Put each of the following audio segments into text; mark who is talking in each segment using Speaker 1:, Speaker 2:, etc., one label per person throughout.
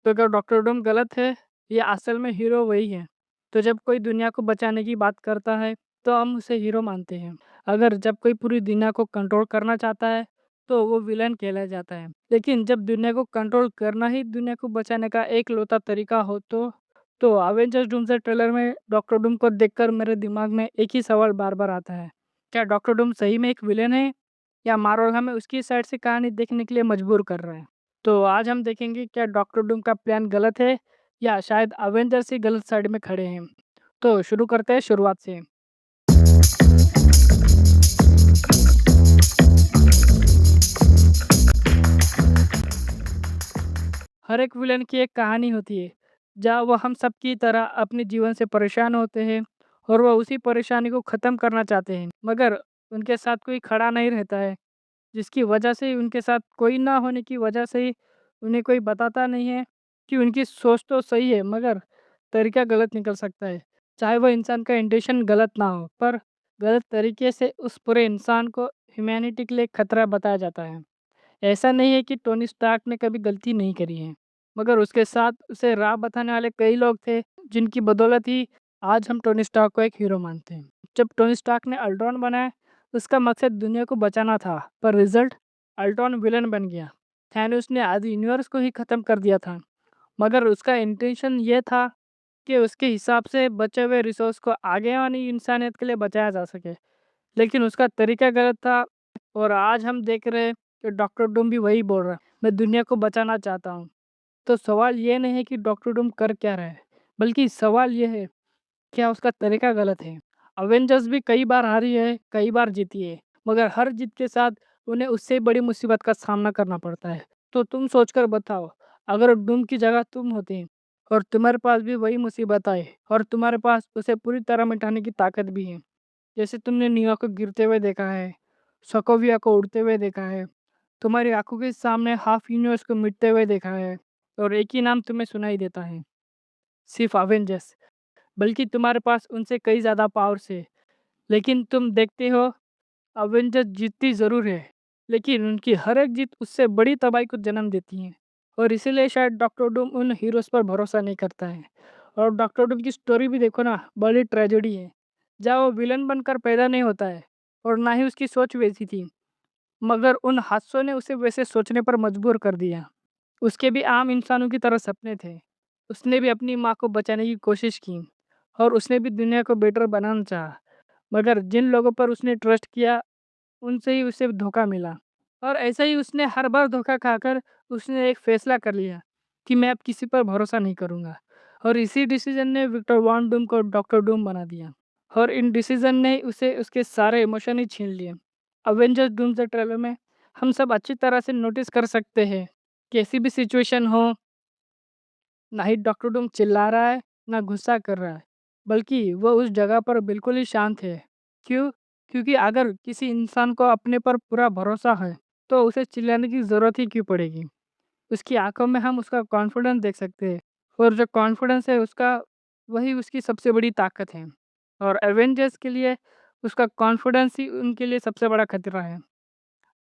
Speaker 1: तो अगर डॉक्टर डूम गलत है या असल में हीरो वही है? तो जब कोई दुनिया को बचाने की बात करता है तो हम उसे हीरो मानते हैं। अगर जब कोई पूरी दुनिया को कंट्रोल करना चाहता है तो वो विलन कहलाया जाता है। लेकिन जब दुनिया को कंट्रोल करना ही दुनिया को बचाने का एकलौता तरीका हो तो अवेंजर्स डूम्सडे ट्रेलर में डॉक्टर डूम को देखकर मेरे दिमाग में एक ही सवाल बार-बार आता है। क्या डॉक्टर डूम सही में एक विलेन है या मार्वल हमें उसकी साइड से कहानी देखने के लिए मजबूर कर रहा है? तो आज हम देखेंगे क्या डॉक्टर डूम का प्लान गलत है या शायद अवेंजर्स ही गलत साइड में खड़े हैं। तो शुरू करते हैं शुरुआत से। हर एक विलन की एक कहानी होती है जहाँ वो हम सब की तरह अपने जीवन से परेशान होते हैं और वह उसी परेशानी को ख़त्म करना चाहते हैं, मगर उनके साथ कोई खड़ा नहीं रहता है, जिसकी वजह से उनके साथ कोई ना होने की वजह से ही उन्हें कोई बताता नहीं है कि उनकी सोच तो सही है मगर तरीका गलत निकल सकता है। चाहे वह इंसान का इंटेंशन गलत ना हो, पर गलत तरीके से उस पूरे इंसान को ह्यूमैनिटी के लिए खतरा बताया जाता है। ऐसा नहीं है कि टोनी स्टार्क ने कभी गलती नहीं करी है, मगर उसके साथ उसे राह बताने वाले कई लोग थे, जिनकी बदौलत ही आज हम टोनी स्टार्क को एक हीरो मानते हैं। जब टोनी स्टार्क ने अल्ट्रॉन बनाया, उसका मकसद दुनिया को बचाना था, पर रिजल्ट अल्ट्रॉन विलन बन गया। थैनोस ने आधे यूनिवर्स को ही ख़त्म कर दिया था, मगर उसका इंटेंशन ये था कि उसके हिसाब से बचे हुए रिसोर्स को आगे आने इंसानियत के लिए बचाया जा सके। लेकिन उसका तरीका गलत था और आज हम देख रहे हैं कि डॉक्टर डूम भी वही बोल रहा है, मैं दुनिया को बचाना चाहता हूँ। तो सवाल ये नहीं है कि डॉक्टर डूम कर क्या रहा है, बल्कि सवाल ये है, क्या उसका तरीका गलत है? अवेंजर्स भी कई बार हारी है, कई बार जीती है, मगर हर जीत के साथ उन्हें उससे बड़ी मुसीबत का सामना करना पड़ता है। तो तुम सोचकर बताओ, अगर डूम की जगह तुम होते और तुम्हारे पास भी वही मुसीबत आए और तुम्हारे पास उसे पूरी तरह मिटाने की ताकत भी है, जैसे तुमने न्यूयॉर्क को गिरते हुए देखा है, सोकोविया को उड़ते हुए देखा है, तुम्हारी आंखों के सामने हाफ यूनिवर्स को मिटते हुए देखा है, और एक ही नाम तुम्हें सुनाई देता है, सिर्फ अवेंजर्स। बल्कि तुम्हारे पास उनसे कई ज़्यादा पावर्स है, लेकिन तुम देखते हो अवेंजर्स जीतती ज़रूर है, लेकिन उनकी हर एक जीत उससे बड़ी तबाही को जन्म देती है। और इसीलिए शायद डॉक्टर डूम उन हीरोज़ पर भरोसा नहीं करता है। और डॉक्टर डूम की स्टोरी भी देखो ना, बड़ी ट्रेजेडी है, जहाँ वो विलन बनकर पैदा नहीं होता है और ना ही उसकी सोच वैसी थी, मगर उन हादसों ने उसे वैसे सोचने पर मजबूर कर दिया। उसके भी आम इंसानों की तरह सपने थे। उसने भी अपनी माँ को बचाने की कोशिश की और उसने भी दुनिया को बेटर बनाना चाहा। मगर जिन लोगों पर उसने ट्रस्ट किया, उनसे ही उसे धोखा मिला। और ऐसे ही उसने हर बार धोखा खाकर उसने एक फ़ैसला कर लिया कि मैं अब किसी पर भरोसा नहीं करूँगा। और इसी डिसीज़न ने विक्टर वॉन डूम को डॉक्टर डूम बना दिया। और इन डिसीज़न ने उसे उसके सारे इमोशन ही छीन लिए। अवेंजर्स डूम्सडे ट्रेलर में हम सब अच्छी तरह से नोटिस कर सकते हैं, कैसी भी सिचुएशन हो, ना ही डॉक्टर डूम चिल्ला रहा है, ना गुस्सा कर रहा है, बल्कि वो उस जगह पर बिल्कुल ही शांत है। क्यों? क्योंकि अगर किसी इंसान को अपने पर पूरा भरोसा है, तो उसे चिल्लाने की ज़रूरत ही क्यों पड़ेगी? उसकी आँखों में हम उसका कॉन्फिडेंस देख सकते हैं और जो कॉन्फिडेंस है उसका, वही उसकी सबसे बड़ी ताकत है। और एवेंजर्स के लिए उसका कॉन्फिडेंस ही उनके लिए सबसे बड़ा खतरा है।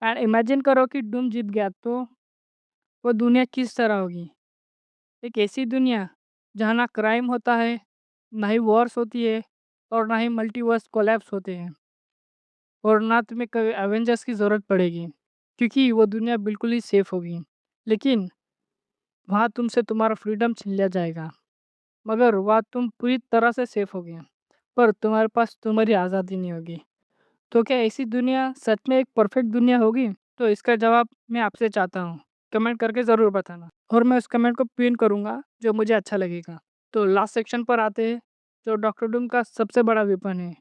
Speaker 1: एंड इमेजिन करो कि डूम जीत गया तो वो दुनिया किस तरह होगी? एक ऐसी दुनिया जहाँ ना क्राइम होता है, ना ही वॉर्स होती है और ना ही मल्टीवर्स कोलैप्स होते हैं, और ना तुम्हें कभी एवेंजर्स की ज़रूरत पड़ेगी, क्योंकि वो दुनिया बिल्कुल ही सेफ होगी। लेकिन वहाँ तुमसे तुम्हारा फ्रीडम छीन लिया जाएगा, मगर वहाँ तुम पूरी तरह से सेफ होगे, पर तुम्हारे पास तुम्हारी आज़ादी नहीं होगी। तो क्या ऐसी दुनिया सच में एक परफेक्ट दुनिया होगी? तो इसका जवाब मैं आपसे चाहता हूँ। कमेंट करके ज़रूर बताना और मैं उस कमेंट को पिन करूँगा जो मुझे अच्छा लगेगा। तो लास्ट सेक्शन पर आते हैं, जो डॉक्टर डूम का सबसे बड़ा वेपन है,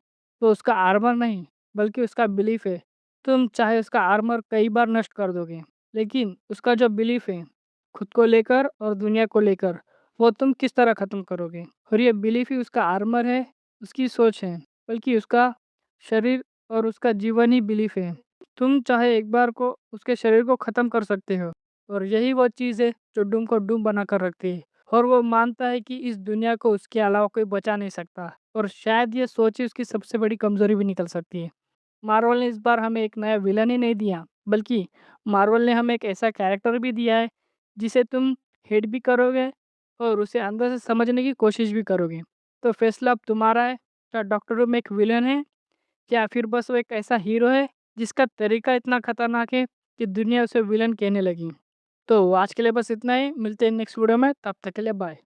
Speaker 1: तो उसका आर्मर नहीं, बल्कि उसका बिलीफ है। तुम चाहे उसका आर्मर कई बार नष्ट कर दोगे, लेकिन उसका जो बिलीफ है, खुद को लेकर और दुनिया को लेकर, वो तुम किस तरह ख़त्म करोगे? और ये बिलीफ ही उसका आर्मर है, उसकी सोच है, बल्कि उसका शरीर और उसका जीवन ही बिलीफ है। तुम चाहे एक बार को उसके शरीर को ख़त्म कर सकते हो, और यही वो चीज़ है जो डूम को डूम बनाकर रखती है। और वो मानता है कि इस दुनिया को उसके अलावा कोई बचा नहीं सकता, और शायद ये सोच ही उसकी सबसे बड़ी कमज़ोरी भी निकल सकती है। मार्वल ने इस बार हमें एक नया विलन ही नहीं दिया, बल्कि मार्वल ने हमें एक ऐसा कैरेक्टर भी दिया है जिसे तुम हेट भी करोगे और उसे अंदर से समझने की कोशिश भी करोगे। तो फैसला अब तुम्हारा है, क्या डॉक्टर रूम एक विलन है या फिर बस वो एक ऐसा हीरो है जिसका तरीका इतना खतरनाक है कि दुनिया उसे विलन कहने लगी। तो आज के लिए बस इतना ही, मिलते हैं नेक्स्ट वीडियो में, तब तक के लिए बाय।